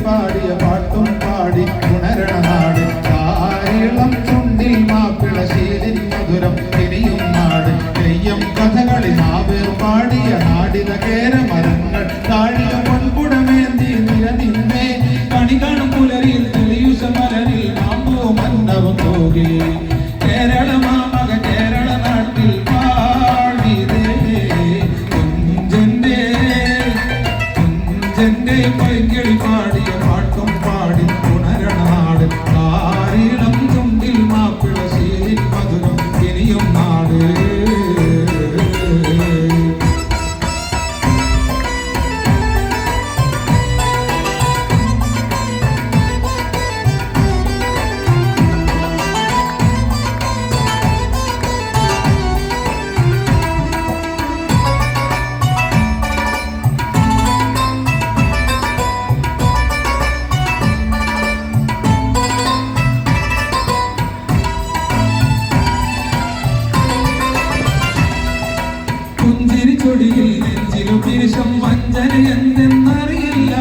പാടിയ പാട്ടും പാടി ഉണരണ നാട് താരളം ചുണ്ടിൽ മാപ്പിള ശീലിൻ മധുരം തിരിയും നാട് തെയ്യം കഥകളി മാവേർ പാടിയ നാടിത കേരമരങ്ങൾ താഴിക പൊൻകുടമേന്തി നിലനിന്നേ കണി കാണും പുലരിൽ തെളിയുസ മലരിൽ മാമ്പോ മന്നവും തോകി കേരള മാമക കേരള നാട്ടിൽ പാടിതേ കുഞ്ചന്റെ പൈങ്കിളി പാടിയ പാട്ടും പാടി ഉണരണ നാട് താരീളം ചുണ്ടിൽ മാപ്പിള ശീലിൻ മധുരം ഇനിയും നാട് പുഞ്ചിരിച്ചൊടിയിൽ നെഞ്ചിലും തിരിശം വഞ്ചന എന്തെന്നറിയില്ല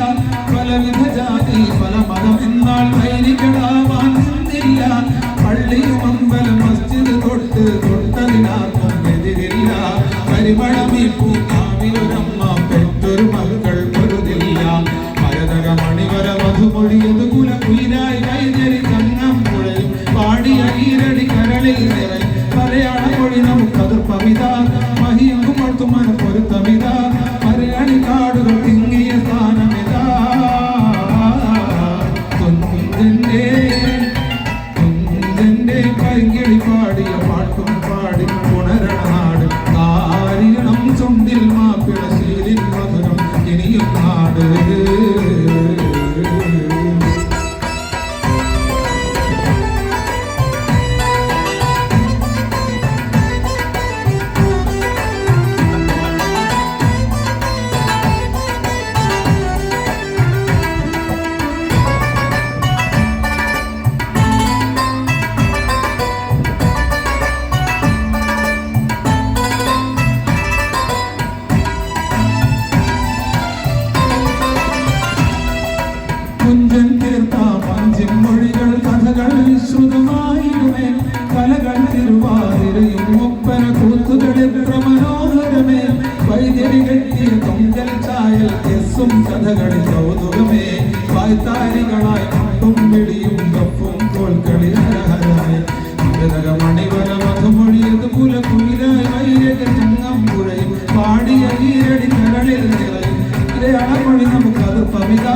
പലവിധ ജാതി പല മതം എന്നാൽ വൈരികളാവാൻ നിന്നില്ല പള്ളിയും അമ്പലം മസ്ജിദ് തൊട്ടതിനാർക്കും എതിരില്ല പരിമളമീ പൂക്കാവിലൊരമ്മ പെറ്റൊരു മകൾ പൊരുതില്ല മരതക മണിവര മധുമൊഴിയത് കുലകുയിലായി വൈദ്യരി തങ്ങം പുഴയും പാടിയ ഈരടി കരളിൽ നിറയും മലയാള മൊഴി നമുക്കത് പവിത മഹിയങ്കും മന പൊരുത്തമിത മലയാളി കാടുകൾ തിങ്ങിയ സ്ഥാനമിതാ കുഞ്ചന്റെ പൈങ്കിളി പാടിയ പാട്ടും പാടി ഉണരണ നാട് താരീണം ചുണ്ടിൽ മാപ്പിള ശീലിൻ മധുരം ഇനിയും നാട് കുഞ്ചൻ തീർത്ത പഞ്ചിമൊഴികൾ കഥകൾ ശ്രുതമായിടുമേ കലകൾ തിരുവാതിരയും ഒപ്പന കൂത്തുകൾ എത്ര മനോഹരമേ വൈദ്യരി കെട്ടിയ കൊങ്കൽ ചായൽ എസ്സും കഥകളിൽ കൗതുകമേ വായ്ത്താരികളായി പട്ടും വെടിയും കപ്പും കോൽക്കളി ഹരഹരമേ മൃതക മണിവര മധുമൊഴിയത് കുലകുയിലായി വൈരക ചങ്ങം പുഴയും പാടിയ ഈരടി കരളിൽ നിറയും മലയാള മൊഴി നമുക്കത് പവിത